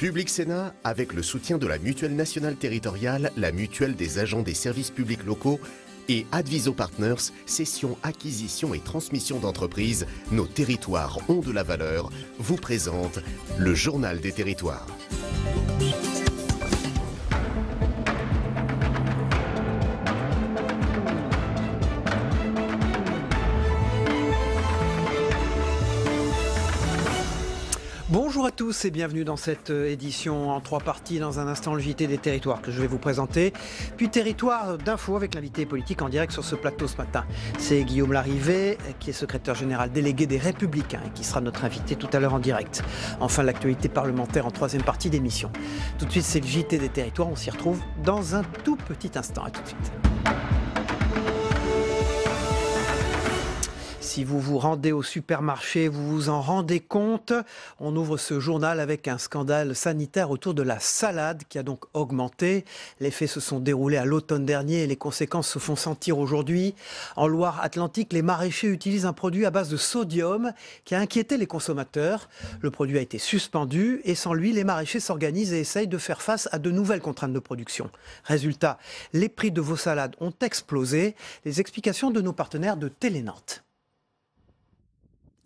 Public Sénat, avec le soutien de la Mutuelle nationale territoriale, la Mutuelle des agents des services publics locaux et Adviso Partners, cession, acquisition et transmission d'entreprises, nos territoires ont de la valeur, vous présente le Journal des territoires. Bonjour à tous et bienvenue dans cette édition en 3 parties. Dans un instant, le JT des territoires que je vais vous présenter. Puis territoire d'info avec l'invité politique en direct sur ce plateau ce matin. C'est Guillaume Larrivé, qui est secrétaire général délégué des Républicains et qui sera notre invité tout à l'heure en direct. Enfin, l'actualité parlementaire en 3e partie d'émission. Tout de suite, c'est le JT des territoires. On s'y retrouve dans un tout petit instant. À tout de suite. Si vous vous rendez au supermarché, vous vous en rendez compte. On ouvre ce journal avec un scandale sanitaire autour de la salade qui a donc augmenté. Les faits se sont déroulés à l'automne dernier et les conséquences se font sentir aujourd'hui. En Loire-Atlantique, les maraîchers utilisent un produit à base de sodium qui a inquiété les consommateurs. Le produit a été suspendu et sans lui, les maraîchers s'organisent et essayent de faire face à de nouvelles contraintes de production. Résultat, les prix de vos salades ont explosé. Les explications de nos partenaires de Télé Nantes.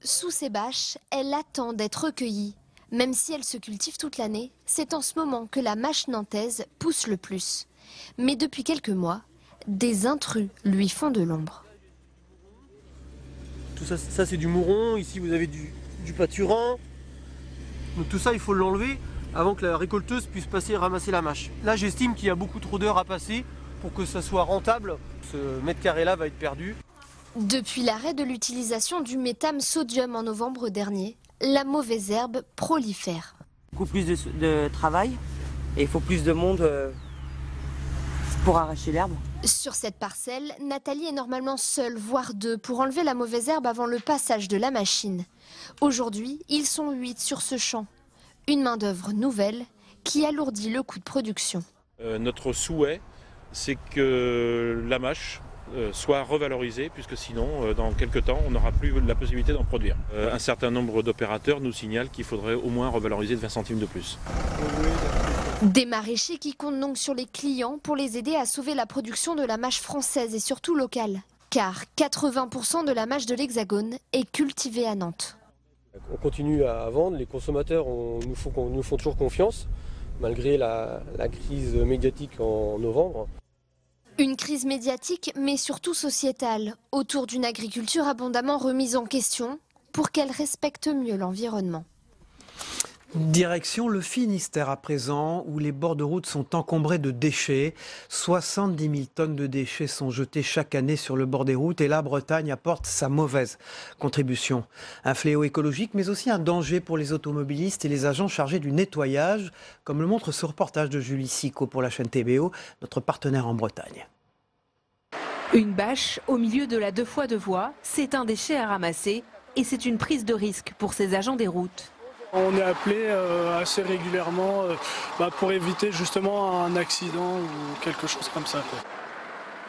Sous ces bâches, elle attend d'être recueillie. Même si elle se cultive toute l'année, c'est en ce moment que la mâche nantaise pousse le plus. Mais depuis quelques mois, des intrus lui font de l'ombre. Tout ça c'est du mouron, ici vous avez du pâturant. Donc tout ça il faut l'enlever avant que la récolteuse puisse passer et ramasser la mâche. Là j'estime qu'il y a beaucoup trop d'heures à passer pour que ça soit rentable. Ce mètre carré là va être perdu. Depuis l'arrêt de l'utilisation du métham sodium en novembre dernier, la mauvaise herbe prolifère. Beaucoup plus de travail et il faut plus de monde pour arracher l'herbe. Sur cette parcelle, Nathalie est normalement seule, voire 2, pour enlever la mauvaise herbe avant le passage de la machine. Aujourd'hui, ils sont 8 sur ce champ. Une main-d'œuvre nouvelle qui alourdit le coût de production. Notre souhait, c'est que la mâche soit revalorisée, puisque sinon, dans quelques temps, on n'aura plus la possibilité d'en produire. Un certain nombre d'opérateurs nous signalent qu'il faudrait au moins revaloriser de 20 centimes de plus. Des maraîchers qui comptent donc sur les clients pour les aider à sauver la production de la mâche française et surtout locale. Car 80% de la mâche de l'Hexagone est cultivée à Nantes. On continue à vendre, les consommateurs nous font toujours confiance, malgré la crise médiatique en novembre. Une crise médiatique, mais surtout sociétale, autour d'une agriculture abondamment remise en question pour qu'elle respecte mieux l'environnement. Direction le Finistère à présent, où les bords de route sont encombrés de déchets. 70 000 tonnes de déchets sont jetées chaque année sur le bord des routes et la Bretagne apporte sa mauvaise contribution. Un fléau écologique, mais aussi un danger pour les automobilistes et les agents chargés du nettoyage, comme le montre ce reportage de Julie Sicot pour la chaîne TBO, notre partenaire en Bretagne. Une bâche au milieu de la 2x2 voies, c'est un déchet à ramasser et c'est une prise de risque pour ces agents des routes. On est appelé assez régulièrement pour éviter justement un accident ou quelque chose comme ça.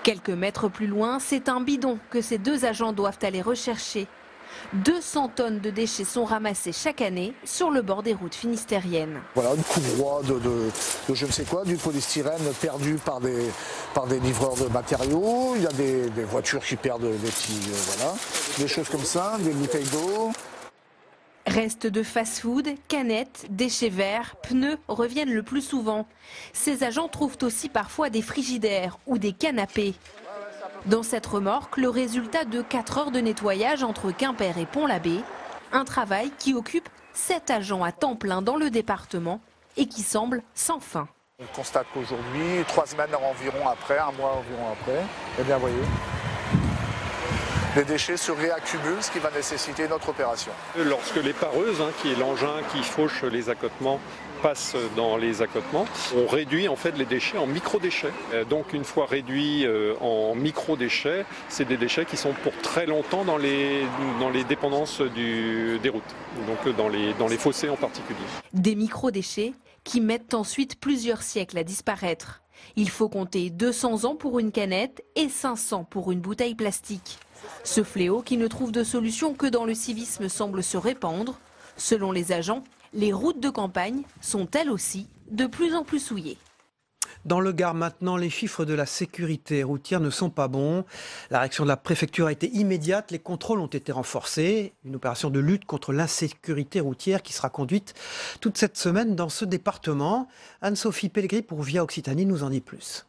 Quelques mètres plus loin, c'est un bidon que ces 2 agents doivent aller rechercher. 200 tonnes de déchets sont ramassés chaque année sur le bord des routes finistériennes. Voilà, une couvroie de je ne sais quoi, du polystyrène perdu par des livreurs de matériaux. Il y a des voitures qui perdent des petits, des choses comme ça, des bouteilles d'eau. Restes de fast-food, canettes, déchets verts, pneus reviennent le plus souvent. Ces agents trouvent aussi parfois des frigidaires ou des canapés. Dans cette remorque, le résultat de 4 heures de nettoyage entre Quimper et Pont-l'Abbé. Un travail qui occupe 7 agents à temps plein dans le département et qui semble sans fin. On constate qu'aujourd'hui, 3 semaines environ après, 1 mois environ après, eh bien voyez, les déchets se réaccumulent, ce qui va nécessiter notre opération. Lorsque les pareuses, qui est l'engin qui fauche les accotements, passent dans les accotements, on réduit en fait les déchets en micro-déchets. Donc une fois réduits en micro-déchets, c'est des déchets qui sont pour très longtemps dans les dépendances des routes, donc dans les fossés en particulier. Des micro-déchets qui mettent ensuite plusieurs siècles à disparaître. Il faut compter 200 ans pour une canette et 500 pour une bouteille plastique. Ce fléau qui ne trouve de solution que dans le civisme semble se répandre. Selon les agents, les routes de campagne sont elles aussi de plus en plus souillées. Dans le Gard maintenant, les chiffres de la sécurité routière ne sont pas bons. La réaction de la préfecture a été immédiate, les contrôles ont été renforcés. Une opération de lutte contre l'insécurité routière qui sera conduite toute cette semaine dans ce département. Anne-Sophie Pellegrini pour Via Occitanie nous en dit plus.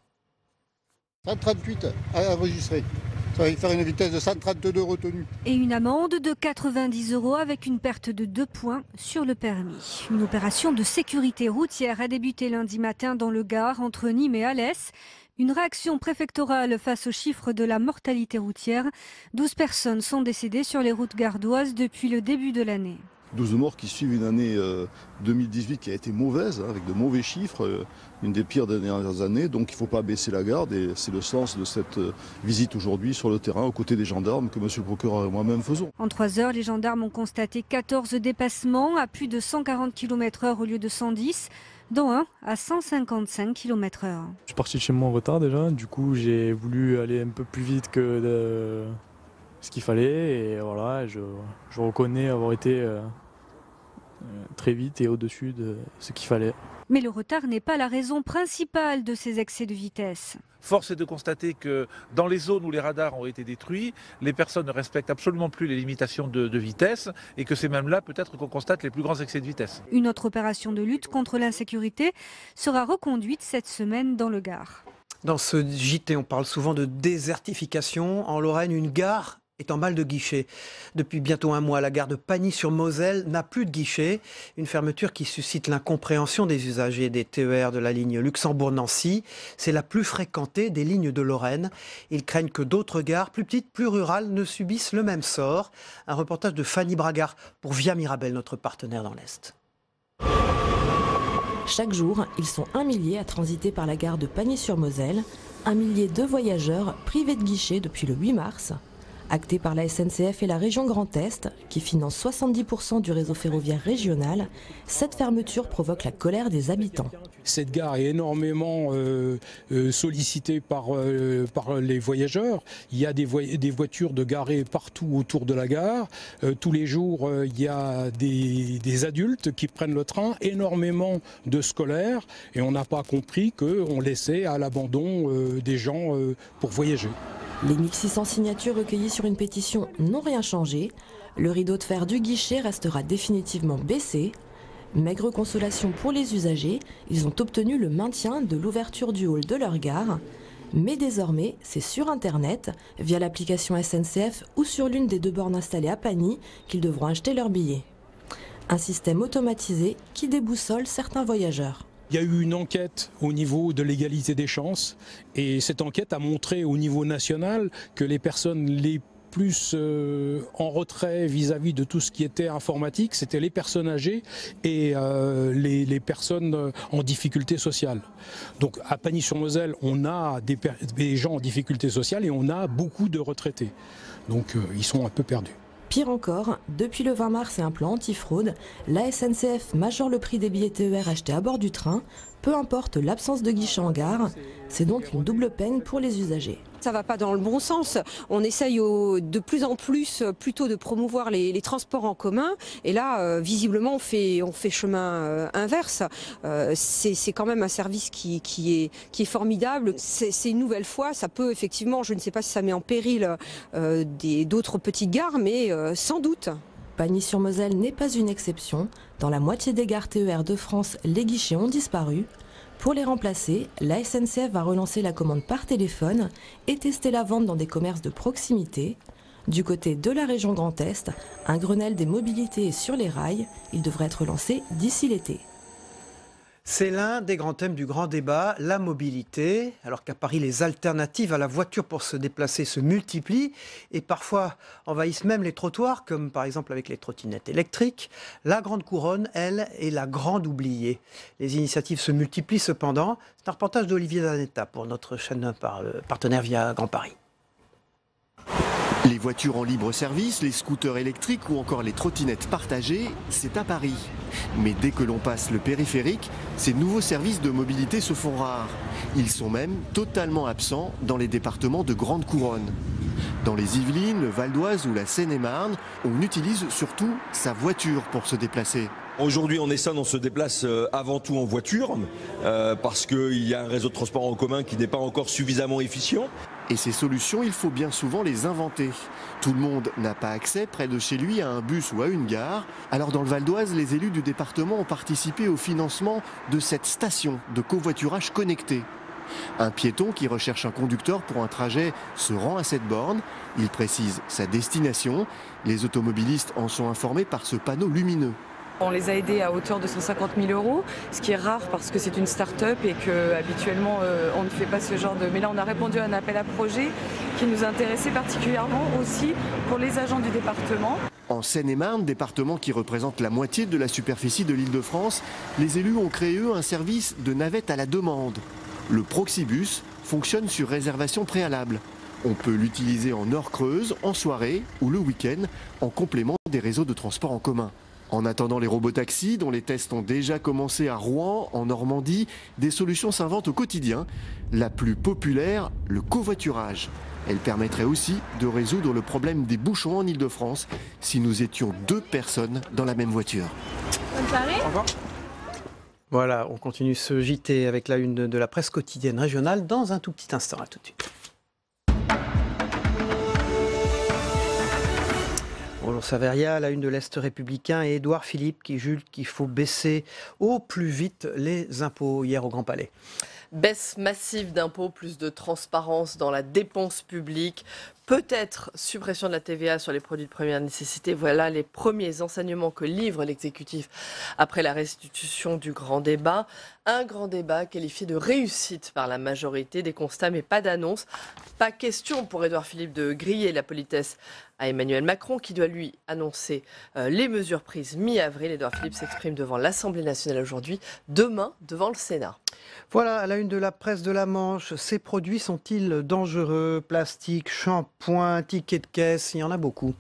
138 à enregistrer. Ça va faire une vitesse de 132 retenue. Et une amende de 90 € avec une perte de 2 points sur le permis. Une opération de sécurité routière a débuté lundi matin dans le Gard entre Nîmes et Alès. Une réaction préfectorale face aux chiffres de la mortalité routière. 12 personnes sont décédées sur les routes gardoises depuis le début de l'année. 12 morts qui suivent une année 2018 qui a été mauvaise, avec de mauvais chiffres, une des pires des dernières années. Donc il ne faut pas baisser la garde et c'est le sens de cette visite aujourd'hui sur le terrain aux côtés des gendarmes que M. le procureur et moi-même faisons. En 3 heures, les gendarmes ont constaté 14 dépassements à plus de 140 km/h au lieu de 110, dont un à 155 km/h. Je suis parti de chez moi en retard déjà, du coup j'ai voulu aller un peu plus vite que ce qu'il fallait et voilà, je reconnais avoir été très vite et au-dessus de ce qu'il fallait. Mais le retard n'est pas la raison principale de ces excès de vitesse. Force est de constater que dans les zones où les radars ont été détruits, les personnes ne respectent absolument plus les limitations de vitesse et que c'est même là peut-être qu'on constate les plus grands excès de vitesse. Une autre opération de lutte contre l'insécurité sera reconduite cette semaine dans le Gard. Dans ce JT, on parle souvent de désertification. En Lorraine, une gare est en mal de guichet. Depuis bientôt un mois, la gare de Pagny-sur-Moselle n'a plus de guichet. Une fermeture qui suscite l'incompréhension des usagers des TER de la ligne Luxembourg-Nancy. C'est la plus fréquentée des lignes de Lorraine. Ils craignent que d'autres gares, plus petites, plus rurales, ne subissent le même sort. Un reportage de Fanny Bragard pour Via Mirabel, notre partenaire dans l'Est. Chaque jour, ils sont 1 millier à transiter par la gare de Pagny-sur-Moselle. 1 millier de voyageurs privés de guichet depuis le 8 mars. Acté par la SNCF et la région Grand Est, qui finance 70% du réseau ferroviaire régional, cette fermeture provoque la colère des habitants. Cette gare est énormément sollicitée par les voyageurs. Il y a des voitures de garées partout autour de la gare. Tous les jours, il y a des adultes qui prennent le train, énormément de scolaires. Et on n'a pas compris qu'on laissait à l'abandon des gens pour voyager. Les 1600 signatures recueillies sur une pétition n'ont rien changé. Le rideau de fer du guichet restera définitivement baissé. Maigre consolation pour les usagers, ils ont obtenu le maintien de l'ouverture du hall de leur gare. Mais désormais, c'est sur Internet, via l'application SNCF ou sur l'une des 2 bornes installées à Pagny, qu'ils devront acheter leurs billets. Un système automatisé qui déboussole certains voyageurs. Il y a eu une enquête au niveau de l'égalité des chances et cette enquête a montré au niveau national que les personnes les plus en retrait vis-à-vis de tout ce qui était informatique, c'était les personnes âgées et les personnes en difficulté sociale. Donc à Pagny-sur-Moselle, on a des gens en difficulté sociale et on a beaucoup de retraités. Donc ils sont un peu perdus. Pire encore, depuis le 20 mars et un plan antifraude, la SNCF majore le prix des billets TER achetés à bord du train, peu importe l'absence de guichet en gare. C'est donc une double peine pour les usagers. Ça ne va pas dans le bon sens. On essaye de plus en plus plutôt de promouvoir les transports en commun. Et là, visiblement, on fait chemin inverse. C'est quand même un service qui est formidable. C'est une nouvelle fois. Ça peut effectivement, je ne sais pas si ça met en péril d'autres petites gares, mais sans doute. Pagny-sur-Moselle n'est pas une exception. Dans la moitié des gares TER de France, les guichets ont disparu. Pour les remplacer, la SNCF va relancer la commande par téléphone et tester la vente dans des commerces de proximité. Du côté de la région Grand Est, un Grenelle des mobilités est sur les rails. Il devrait être lancé d'ici l'été. C'est l'un des grands thèmes du grand débat, la mobilité. Alors qu'à Paris, les alternatives à la voiture pour se déplacer se multiplient et parfois envahissent même les trottoirs, comme par exemple avec les trottinettes électriques. La Grande Couronne, elle, est la grande oubliée. Les initiatives se multiplient cependant. C'est un reportage d'Olivier Danetta pour notre chaîne partenaire Via Grand Paris. Les voitures en libre service, les scooters électriques ou encore les trottinettes partagées, c'est à Paris. Mais dès que l'on passe le périphérique, ces nouveaux services de mobilité se font rares. Ils sont même totalement absents dans les départements de Grande Couronne. Dans les Yvelines, le Val d'Oise ou la Seine-et-Marne, on utilise surtout sa voiture pour se déplacer. Aujourd'hui en Essonne, on se déplace avant tout en voiture parce qu'il y a un réseau de transport en commun qui n'est pas encore suffisamment efficient. Et ces solutions, il faut bien souvent les inventer. Tout le monde n'a pas accès près de chez lui à un bus ou à une gare. Alors dans le Val d'Oise, les élus du département ont participé au financement de cette station de covoiturage connecté. Un piéton qui recherche un conducteur pour un trajet se rend à cette borne. Il précise sa destination. Les automobilistes en sont informés par ce panneau lumineux. On les a aidés à hauteur de 150 000 €, ce qui est rare parce que c'est une start-up et qu'habituellement on ne fait pas ce genre de... Mais là on a répondu à un appel à projet qui nous intéressait particulièrement aussi pour les agents du département. En Seine-et-Marne, département qui représente la moitié de la superficie de l'Île-de-France, les élus ont créé eux un service de navette à la demande. Le Proxibus fonctionne sur réservation préalable. On peut l'utiliser en heure creuse, en soirée ou le week-end, en complément des réseaux de transport en commun. En attendant les robotaxis, dont les tests ont déjà commencé à Rouen, en Normandie, des solutions s'inventent au quotidien. La plus populaire, le covoiturage. Elle permettrait aussi de résoudre le problème des bouchons en Île-de-France si nous étions 2 personnes dans la même voiture. Bonne soirée. Au revoir. Voilà, on continue ce JT avec la une de la presse quotidienne régionale dans un tout petit instant. À tout de suite. Bonjour Saveria, la une de l'Est républicain et Édouard Philippe qui juge qu'il faut baisser au plus vite les impôts hier au Grand Palais. Baisse massive d'impôts, plus de transparence dans la dépense publique, peut-être suppression de la TVA sur les produits de première nécessité. Voilà les premiers enseignements que livre l'exécutif après la restitution du grand débat. Un grand débat qualifié de réussite par la majorité, des constats mais pas d'annonce. Pas question pour Édouard Philippe de griller la politesse à Emmanuel Macron qui doit lui annoncer les mesures prises mi-avril. Édouard Philippe s'exprime devant l'Assemblée nationale aujourd'hui, demain devant le Sénat. Voilà, à la une de la presse de la Manche, ces produits sont-ils dangereux? Plastique, shampoing, tickets de caisse, il y en a beaucoup.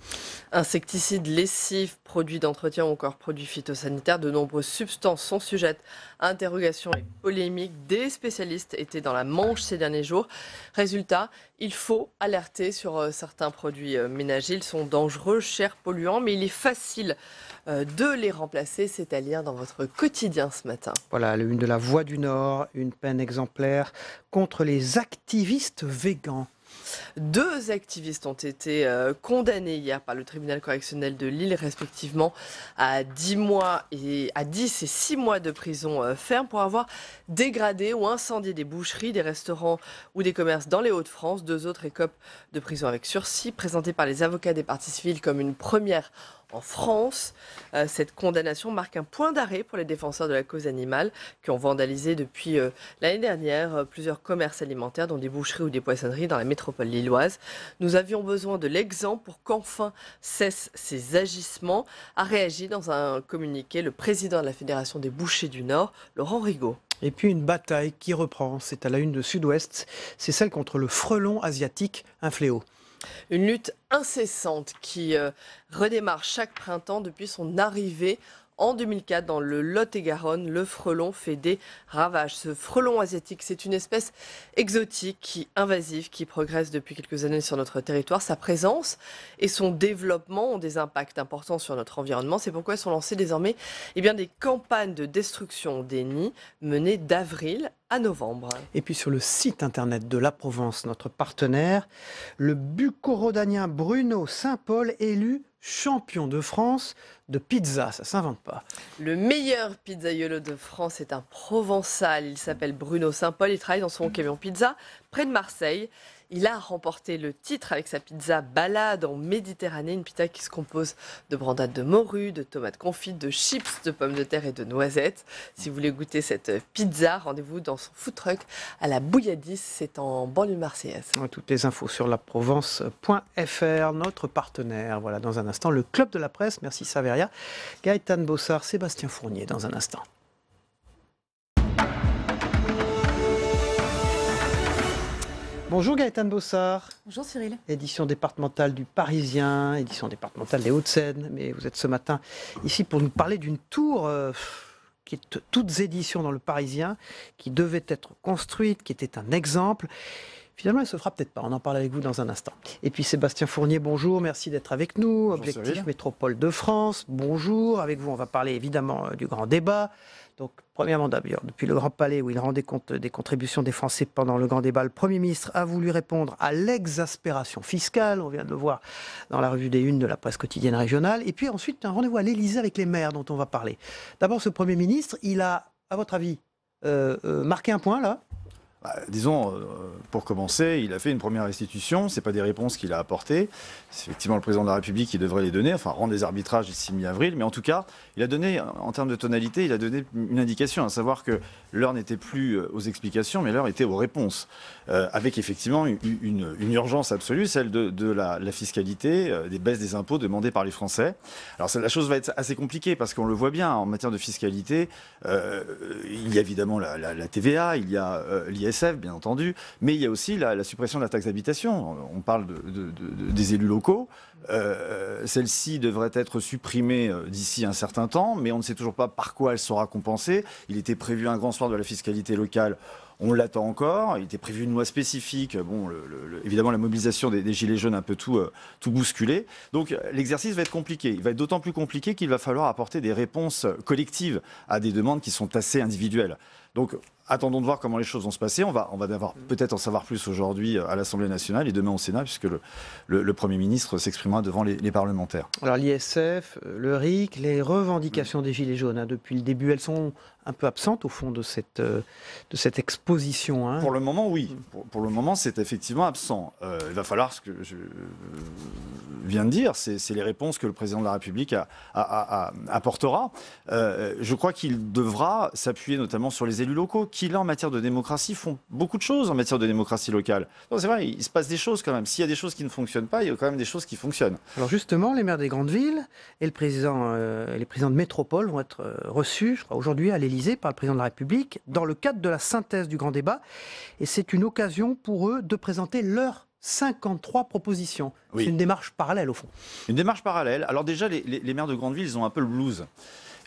Insecticides, lessives, produits d'entretien ou encore produits phytosanitaires, de nombreuses substances sont sujettes à interrogation et polémique. Des spécialistes étaient dans la Manche ces derniers jours. Résultat, il faut alerter sur certains produits ménagers. Ils sont dangereux, chers, polluants, mais il est facile de les remplacer. C'est à lire dans votre quotidien ce matin. Voilà, la une de la Voix du Nord, une peine exemplaire contre les activistes végans. 2 activistes ont été condamnés hier par le tribunal correctionnel de Lille, respectivement à 10 et 6 mois de prison ferme pour avoir dégradé ou incendié des boucheries, des restaurants ou des commerces dans les Hauts-de-France. 2 autres écopent de prison avec sursis, présentées par les avocats des parties civiles comme une première en France. Cette condamnation marque un point d'arrêt pour les défenseurs de la cause animale qui ont vandalisé depuis l'année dernière plusieurs commerces alimentaires, dont des boucheries ou des poissonneries dans la métropole lilloise. Nous avions besoin de l'exemple pour qu'enfin cessent ces agissements, a réagi dans un communiqué le président de la Fédération des bouchers du Nord, Laurent Rigaud. Et puis une bataille qui reprend, c'est à la une de Sud-Ouest, c'est celle contre le frelon asiatique, un fléau. Une lutte incessante qui redémarre chaque printemps depuis son arrivée en 2004 dans le Lot-et-Garonne. Le frelon fait des ravages. Ce frelon asiatique, c'est une espèce exotique, invasive, qui progresse depuis quelques années sur notre territoire. Sa présence et son développement ont des impacts importants sur notre environnement. C'est pourquoi sont lancées désormais des campagnes de destruction des nids menées d'avril à novembre. Et puis sur le site internet de la Provence, notre partenaire, le bucco-rhodanien Bruno Saint-Paul élu champion de France de pizza, ça s'invente pas. Le meilleur pizzaiolo de France est un Provençal, il s'appelle Bruno Saint-Paul, il travaille dans son camion pizza près de Marseille. Il a remporté le titre avec sa pizza Balade en Méditerranée, une pizza qui se compose de brandade de morue, de tomates confites, de chips, de pommes de terre et de noisettes. Si vous voulez goûter cette pizza, rendez-vous dans son food truck à la Bouilladis, c'est en banlieue marseillaise. Toutes les infos sur laprovence.fr, notre partenaire. Voilà, dans un instant, le Club de la Presse. Merci Saveria. Gaëtan Bossard, Sébastien Fournier, dans un instant. Bonjour Gaëtan Bossard. Bonjour Cyril. Édition départementale du Parisien, édition départementale des Hauts-de-Seine. Mais vous êtes ce matin ici pour nous parler d'une tour qui est toutes éditions dans le Parisien, qui devait être construite, qui était un exemple. Finalement, elle ne se fera peut-être pas. On en parle avec vous dans un instant. Et puis Sébastien Fournier, bonjour. Merci d'être avec nous. Objectif Cyril. Métropole de France, bonjour. Avec vous, on va parler évidemment du grand débat. Donc, premièrement d'ailleurs, depuis le Grand Palais où il rendait compte des contributions des Français pendant le grand débat, le Premier ministre a voulu répondre à l'exaspération fiscale. On vient de le voir dans la revue des Unes de la presse quotidienne régionale. Et puis ensuite, un rendez-vous à l'Élysée avec les maires dont on va parler. D'abord, ce Premier ministre, il a, à votre avis, marqué un point là ? Disons, pour commencer, il a fait une première restitution. Ce n'est pas des réponses qu'il a apportées. C'est effectivement le président de la République qui devrait les donner, enfin rendre des arbitrages d'ici mi-avril. Mais en tout cas, il a donné, en termes de tonalité, il a donné une indication, à savoir que l'heure n'était plus aux explications, mais l'heure était aux réponses. Avec effectivement une urgence absolue, celle de la fiscalité, des baisses des impôts demandées par les Français. Alors la chose va être assez compliquée parce qu'on le voit bien, en matière de fiscalité, il y a évidemment la TVA, il y a l'ISF, bien entendu, mais il y a aussi la suppression de la taxe d'habitation. On parle des élus locaux. Celle-ci devrait être supprimée d'ici un certain temps, mais on ne sait toujours pas par quoi elle sera compensée. Il était prévu un grand soir de la fiscalité locale. On l'attend encore. Il était prévu une loi spécifique. Bon, évidemment, la mobilisation des Gilets jaunes a un peu tout bousculé. Donc, l'exercice va être compliqué. Il va être d'autant plus compliqué qu'il va falloir apporter des réponses collectives à des demandes qui sont assez individuelles. Donc, attendons de voir comment les choses vont se passer. On va peut-être en savoir plus aujourd'hui à l'Assemblée nationale et demain au Sénat, puisque le Premier ministre s'exprimera devant les parlementaires. Alors l'ISF, le RIC, les revendications des Gilets jaunes, depuis le début, elles sont un peu absentes au fond de cette exposition. Pour le moment, oui. Pour le moment, c'est effectivement absent. Il va falloir, ce que je viens de dire, c'est les réponses que le président de la République apportera. Je crois qu'il devra s'appuyer notamment sur les élus locaux, qui là, en matière de démocratie, font beaucoup de choses en matière de démocratie locale. C'est vrai, il se passe des choses quand même. S'il y a des choses qui ne fonctionnent pas, il y a quand même des choses qui fonctionnent. Alors justement, les maires des grandes villes et les présidents de métropole vont être reçus, je crois, aujourd'hui à l'Élysée par le président de la République, dans le cadre de la synthèse du grand débat. Et c'est une occasion pour eux de présenter leurs 53 propositions. Oui. C'est une démarche parallèle au fond. Une démarche parallèle. Alors déjà, les maires de grandes villes, ils ont un peu le blues.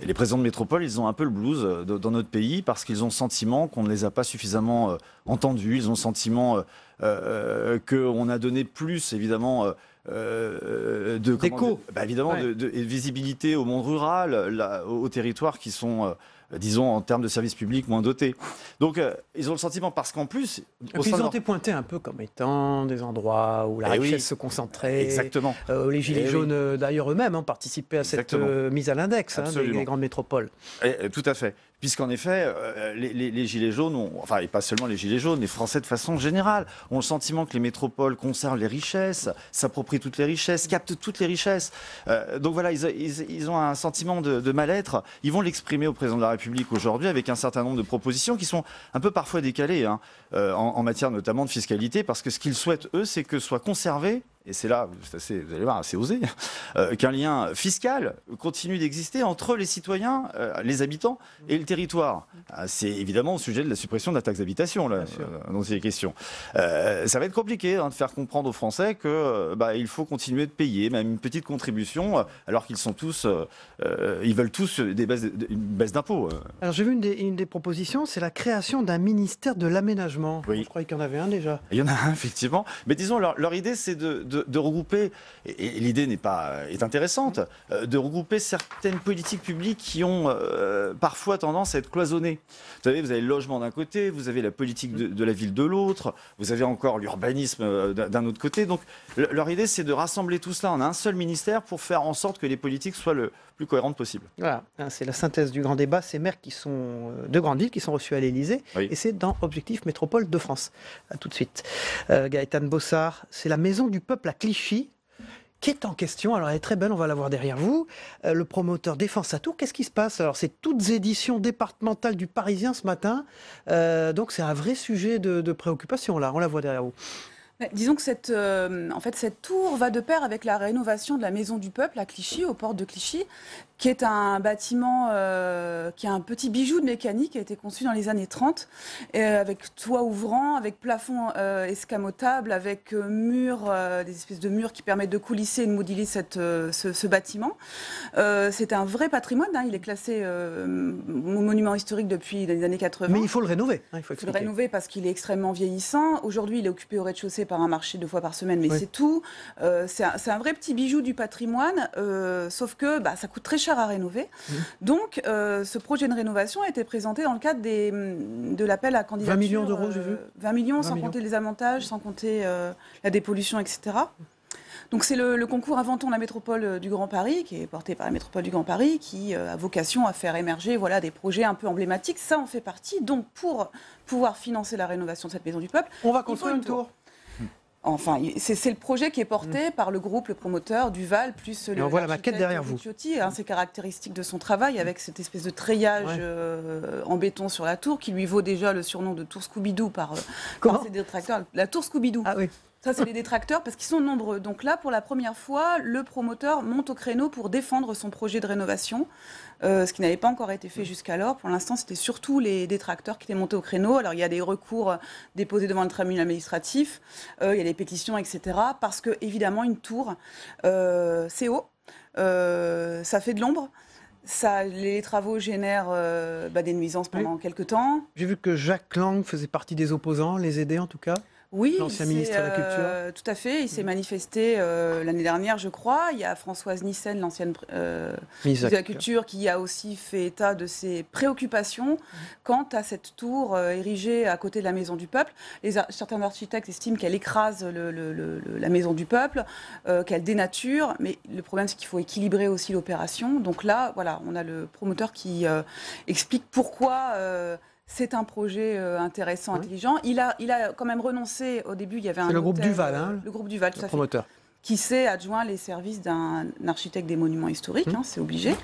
Et les présidents de métropole, ils ont un peu le blues dans notre pays parce qu'ils ont le sentiment qu'on ne les a pas suffisamment entendus. Ils ont le sentiment qu'on a donné plus, évidemment, de visibilité au monde rural, aux territoires qui sont... disons, en termes de services publics moins dotés. Donc, ils ont le sentiment, parce qu'en plus... Ils ont été pointés un peu comme étant des endroits où la richesse se concentrait. Exactement. Les Gilets jaunes, d'ailleurs, eux-mêmes participaient à cette mise à l'index des grandes métropoles. Tout à fait. Puisqu'en effet, les Gilets jaunes, et pas seulement les Gilets jaunes, les Français de façon générale, ont le sentiment que les métropoles conservent les richesses, s'approprient toutes les richesses, captent toutes les richesses. Donc voilà, ils ont un sentiment de mal-être. Ils vont l'exprimer au président de la République aujourd'hui avec un certain nombre de propositions qui sont un peu parfois décalées en matière notamment de fiscalité, parce que ce qu'ils souhaitent, eux, c'est que soit conservé, et c'est là, vous allez voir, assez osé, qu'un lien fiscal continue d'exister entre les citoyens, les habitants et le territoire. C'est évidemment au sujet de la suppression de la taxe d'habitation là, dont il est question. Ça va être compliqué de faire comprendre aux Français qu'il faut continuer de payer, même une petite contribution, alors qu'ils sont tous, ils veulent tous une baisse d'impôts. Alors j'ai vu une des propositions, c'est la création d'un ministère de l'aménagement. Oui. Je croyais qu'il y en avait un déjà. Il y en a un, effectivement. Mais disons, leur idée, c'est de regrouper, et l'idée est intéressante, de regrouper certaines politiques publiques qui ont parfois tendance à être cloisonnées. Vous savez, vous avez le logement d'un côté, vous avez la politique de la ville de l'autre, vous avez encore l'urbanisme d'un autre côté. Donc leur idée, c'est de rassembler tout cela en un seul ministère pour faire en sorte que les politiques soient le plus cohérentes possible. Voilà, c'est la synthèse du grand débat, ces maires de grandes villes qui sont reçus à l'Élysée, et c'est dans Objectif Métropole de France. À tout de suite. Gaëtane Bossard, c'est la Maison du Peuple à Clichy qui est en question. Alors elle est très belle, on va la voir derrière vous. Le promoteur Défense à Tours, qu'est-ce qui se passe? Alors c'est toutes éditions départementales du Parisien ce matin, donc c'est un vrai sujet de préoccupation là, on la voit derrière vous. Disons que cette tour va de pair avec la rénovation de la Maison du Peuple à Clichy, aux portes de Clichy, qui est un bâtiment qui a un petit bijou de mécanique, qui a été conçu dans les années 30, avec toit ouvrant, avec plafond escamotable, avec murs, des espèces de murs qui permettent de coulisser et de moduler ce bâtiment. C'est un vrai patrimoine, hein, il est classé monument historique depuis les années 80. Mais il faut le rénover. Hein, il faut le rénover parce qu'il est extrêmement vieillissant. Aujourd'hui, il est occupé au rez-de-chaussée par un marché 2 fois par semaine, mais c'est tout. C'est un vrai petit bijou du patrimoine, sauf que ça coûte très cher à rénover. Donc, ce projet de rénovation a été présenté dans le cadre de l'appel à candidature. 20 millions d'euros, j'ai vu. 20 millions, sans compter les avantages, sans compter la dépollution, etc. Donc c'est le concours Inventons la métropole du Grand Paris, qui est porté par la métropole du Grand Paris, qui a vocation à faire émerger des projets un peu emblématiques. Ça en fait partie. Donc pour pouvoir financer la rénovation de cette maison du peuple, on va construire une tour. Enfin, c'est le projet qui est porté par le groupe, le promoteur, Duval, plus le. On voit la maquette derrière vous. Ciotti, c'est caractéristique de son travail, avec cette espèce de treillage en béton sur la tour, qui lui vaut déjà le surnom de tour Scooby-Doo par ses détracteurs. La tour Scooby-Doo. Ah oui. Ça, c'est les détracteurs parce qu'ils sont nombreux. Donc là, pour la première fois, le promoteur monte au créneau pour défendre son projet de rénovation, ce qui n'avait pas encore été fait jusqu'alors. Pour l'instant, c'était surtout les détracteurs qui étaient montés au créneau. Alors, il y a des recours déposés devant le tribunal administratif, il y a des pétitions, etc. Parce que, évidemment, une tour, c'est haut, ça fait de l'ombre. Les travaux génèrent des nuisances pendant quelques temps. J'ai vu que Jacques Lang faisait partie des opposants, les aider en tout cas. Oui, l'ancien ministre de la Culture. Tout à fait. Il s'est manifesté l'année dernière, je crois. Il y a Françoise Nyssen, l'ancienne ministre de la Culture, qui a aussi fait état de ses préoccupations quant à cette tour érigée à côté de la Maison du Peuple. Certains architectes estiment qu'elle écrase la Maison du Peuple, qu'elle dénature. Mais le problème, c'est qu'il faut équilibrer aussi l'opération. Donc là, voilà, on a le promoteur qui explique pourquoi... c'est un projet intéressant, intelligent. Il a quand même renoncé. Au début, il y avait le groupe Duval, hein, le groupe Duval, tout à fait, promoteur, qui s'est adjoint les services d'un architecte des monuments historiques. C'est obligé.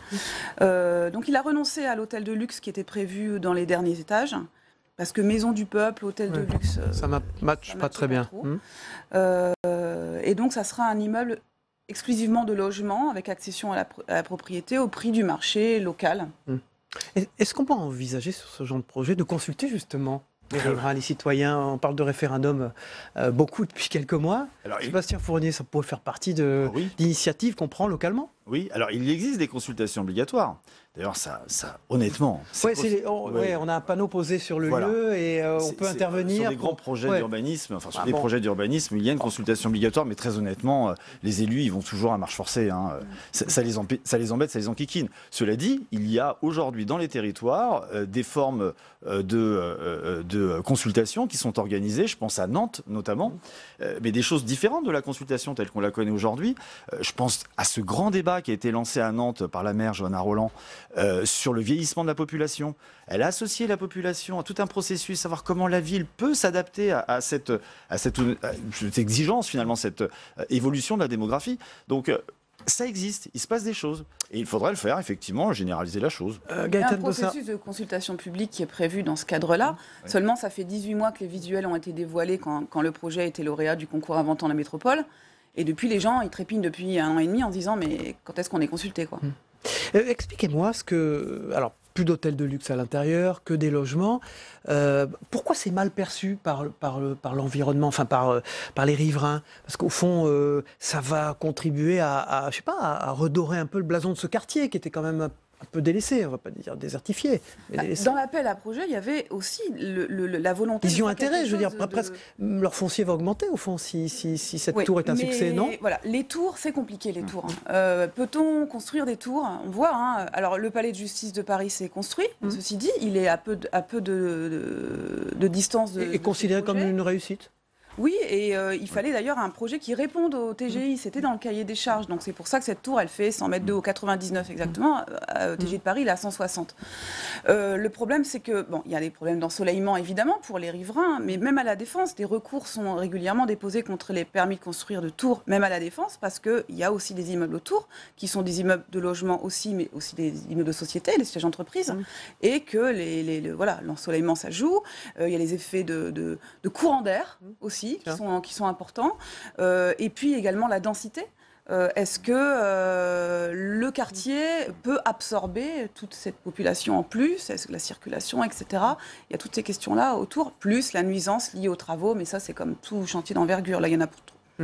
Donc, il a renoncé à l'hôtel de luxe qui était prévu dans les derniers étages. Parce que Maison du Peuple, hôtel de luxe... ça ne matche pas très bien. Et donc, ça sera un immeuble exclusivement de logement, avec accession à la propriété au prix du marché local. Est-ce qu'on peut envisager sur ce genre de projet de consulter justement les riverains, les citoyens? On parle de référendum beaucoup depuis quelques mois. Alors, Sébastien Fournier, ça pourrait faire partie d'initiatives qu'on prend localement? Oui, alors il existe des consultations obligatoires. D'ailleurs, ça honnêtement... on a un panneau posé sur le lieu et on peut intervenir. Sur des grands projets d'urbanisme, enfin sur des projets d'urbanisme, il y a une consultation obligatoire, mais très honnêtement, les élus, ils vont toujours à marche forcée. Ça les embête, ça les enquiquine. Cela dit, il y a aujourd'hui dans les territoires des formes de consultation qui sont organisées, je pense à Nantes notamment, mais des choses différentes de la consultation telle qu'on la connaît aujourd'hui. Je pense à ce grand débat qui a été lancé à Nantes par la maire Johanna Roland sur le vieillissement de la population. Elle a associé la population à tout un processus, savoir comment la ville peut s'adapter à cette exigence, finalement, cette évolution de la démographie. Donc, ça existe, il se passe des choses. Et il faudrait le faire, effectivement, généraliser la chose. Il y a un processus de consultation publique qui est prévu dans ce cadre-là. Seulement, ça fait 18 mois que les visuels ont été dévoilés quand le projet a été lauréat du concours Inventons la métropole. Et depuis, les gens, ils trépignent depuis 1 an et demi en se disant « mais quand est-ce qu'on est consulté, quoi ?» Expliquez-moi alors, plus d'hôtels de luxe à l'intérieur, que des logements. Pourquoi c'est mal perçu par l'environnement, enfin par les riverains? Parce qu'au fond, ça va contribuer à redorer un peu le blason de ce quartier qui était quand même un peu délaissé, on ne va pas dire désertifié. Mais dans l'appel à projet, il y avait aussi la volonté... Ils y ont intérêt, je veux dire, presque leur foncier va augmenter au fond si cette tour est un succès, non? Voilà, les tours, c'est compliqué les tours. Peut-on construire des tours? On voit, alors le palais de justice de Paris s'est construit, ceci dit, il est à peu de distance de... Et considéré comme une réussite? Oui, et il fallait d'ailleurs un projet qui réponde au TGI. C'était dans le cahier des charges. Donc c'est pour ça que cette tour, elle fait 100 mètres de haut, 99 exactement. Au TGI de Paris, il est à 160. Le problème, c'est que, il y a des problèmes d'ensoleillement, évidemment, pour les riverains. Mais même à la Défense, des recours sont régulièrement déposés contre les permis de construire de tours, même à la Défense, parce qu'il y a aussi des immeubles autour, qui sont des immeubles de logement aussi, mais aussi des immeubles de société, des sièges d'entreprise. Et que l'ensoleillement, ça joue. Il y a les effets de courant d'air aussi, qui sont importants. Et puis également la densité. Est-ce que le quartier peut absorber toute cette population en plus? Est-ce que la circulation, etc. Il y a toutes ces questions-là autour, plus la nuisance liée aux travaux, mais ça c'est comme tout chantier d'envergure. Là, il y en a pour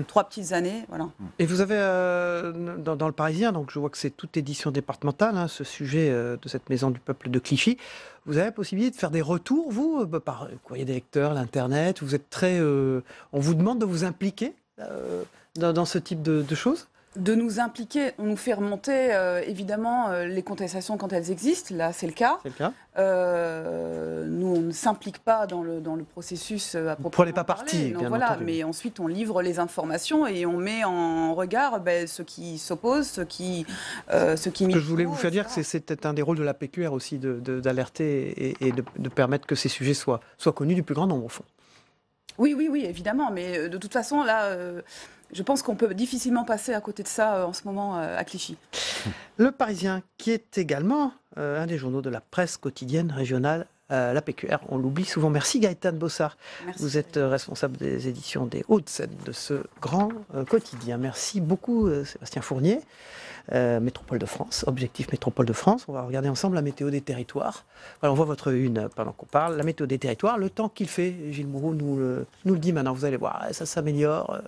3 petites années. Voilà. Et vous avez, dans le Parisien, donc je vois que c'est toute édition départementale, hein, ce sujet de cette maison du peuple de Clichy, vous avez la possibilité de faire des retours, vous, par courrier des lecteurs, l'Internet, vous êtes très... on vous demande de vous impliquer dans ce type de choses? De nous impliquer, on nous fait remonter évidemment les contestations quand elles existent, là c'est le cas. Nous on ne s'implique pas dans le processus à proprement prenez pas parler. parti, bien voilà, entendu. mais ensuite on livre les informations et on met en regard ceux qui s'opposent, ceux qui Je voulais vous faire dire que c'était un des rôles de la PQR aussi, d'alerter et de permettre que ces sujets soient connus du plus grand nombre au fond. Oui, évidemment, mais de toute façon là... je pense qu'on peut difficilement passer à côté de ça en ce moment à Clichy. Le Parisien, qui est également un des journaux de la presse quotidienne régionale, la PQR, on l'oublie souvent. Merci Gaëtane Bossard. Merci. Vous êtes responsable des éditions des Hauts-de-Seine de ce grand quotidien. Merci beaucoup Sébastien Fournier. Métropole de France, Objectif Métropole de France. On va regarder ensemble la météo des territoires. Voilà, on voit votre une pendant qu'on parle. La météo des territoires, le temps qu'il fait, Gilles Moreau nous le dit maintenant. Vous allez voir, ça s'améliore.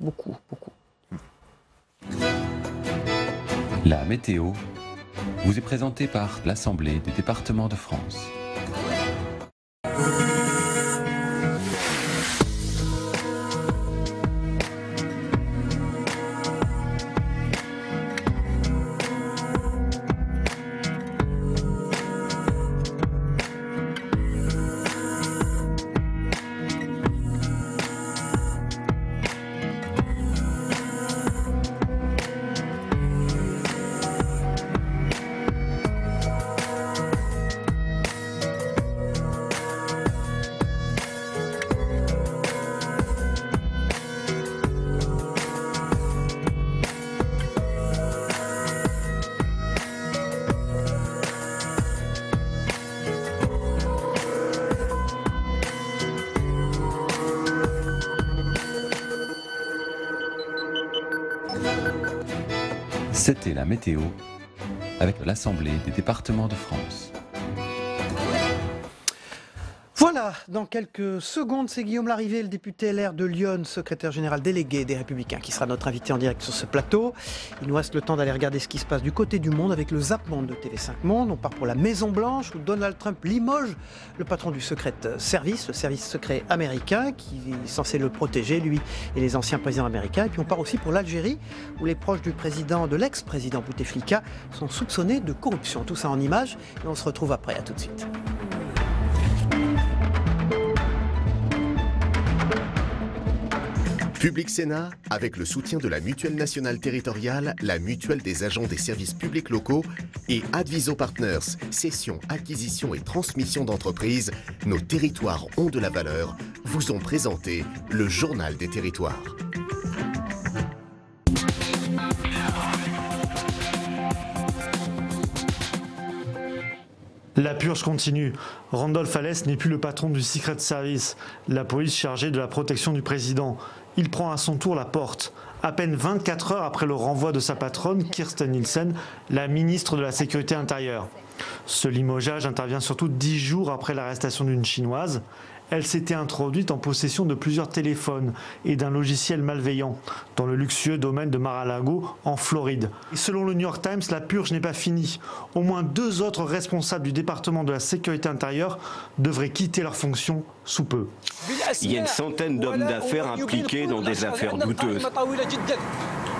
Beaucoup. La météo vous est présentée par l'Assemblée des départements de France. C'était la météo avec l'Assemblée des départements de France. Voilà, dans quelques secondes, c'est Guillaume Larrivé, le député LR de Lyon, secrétaire général délégué des Républicains, qui sera notre invité en direct sur ce plateau. Il nous reste le temps d'aller regarder ce qui se passe du côté du monde avec le Zap Monde de TV5 Monde. On part pour la Maison Blanche où Donald Trump limoge le patron du Secret Service, le service secret américain, qui est censé le protéger, lui et les anciens présidents américains. Et puis on part aussi pour l'Algérie, où les proches de l'ex-président Bouteflika sont soupçonnés de corruption. Tout ça en images, et on se retrouve après. À tout de suite. Public Sénat, avec le soutien de la Mutuelle nationale territoriale, la Mutuelle des agents des services publics locaux et Adviso Partners, cession, acquisition et transmission d'entreprises, nos territoires ont de la valeur, vous ont présenté le Journal des territoires. La purge continue. Randolph Hales n'est plus le patron du Secret Service, la police chargée de la protection du président. Il prend à son tour la porte. À peine 24 heures après le renvoi de sa patronne, Kirstjen Nielsen, la ministre de la Sécurité intérieure. Ce limogeage intervient surtout 10 jours après l'arrestation d'une Chinoise. Elle s'était introduite en possession de plusieurs téléphones et d'un logiciel malveillant dans le luxueux domaine de Mar-a-Lago en Floride. Et selon le New York Times, la purge n'est pas finie. Au moins 2 autres responsables du département de la sécurité intérieure devraient quitter leurs fonctions sous peu. Il y a une centaine d'hommes d'affaires impliqués dans des affaires douteuses.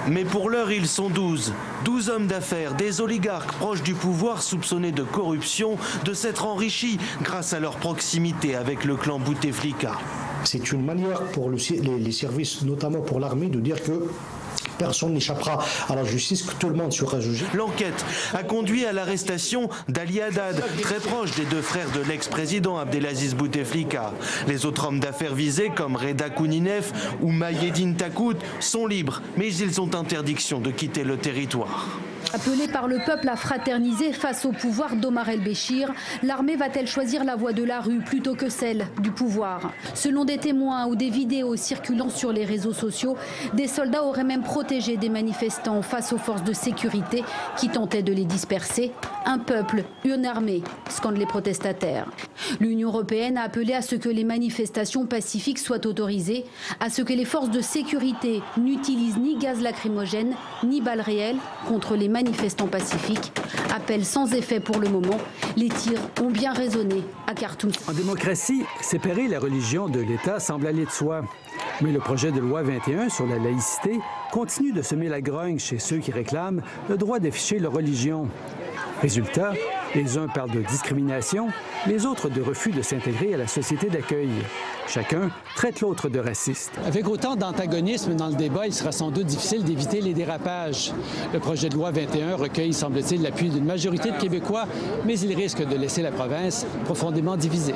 Mais pour l'heure, ils sont 12. 12 hommes d'affaires, des oligarques proches du pouvoir soupçonnés de corruption, de s'être enrichis grâce à leur proximité avec le clan Bouteflika. C'est une manière pour les services, notamment pour l'armée, de dire que personne n'échappera à la justice, que tout le monde sera jugé. L'enquête a conduit à l'arrestation d'Ali Haddad, très proche des 2 frères de l'ex-président Abdelaziz Bouteflika. Les autres hommes d'affaires visés, comme Reda Kouninef ou Maïeddine Takout, sont libres, mais ils ont interdiction de quitter le territoire. Appelée par le peuple à fraterniser face au pouvoir d'Omar el-Béchir, l'armée va-t-elle choisir la voie de la rue plutôt que celle du pouvoir? Selon des témoins ou des vidéos circulant sur les réseaux sociaux, des soldats auraient même protégé des manifestants face aux forces de sécurité qui tentaient de les disperser. Un peuple, une armée, scandent les protestataires. L'Union européenne a appelé à ce que les manifestations pacifiques soient autorisées, à ce que les forces de sécurité n'utilisent ni gaz lacrymogène ni balles réelles contre les manifestants pacifiques. Appel sans effet pour le moment. Les tirs ont bien résonné à Khartoum. En démocratie, séparer la religion de l'État semble aller de soi. Mais le projet de loi 21 sur la laïcité continue de semer la grogne chez ceux qui réclament le droit d'afficher leur religion. Résultat, les uns parlent de discrimination, les autres de refus de s'intégrer à la société d'accueil. Chacun traite l'autre de raciste. Avec autant d'antagonisme dans le débat, il sera sans doute difficile d'éviter les dérapages. Le projet de loi 21 recueille, semble-t-il, l'appui d'une majorité de Québécois, mais il risque de laisser la province profondément divisée.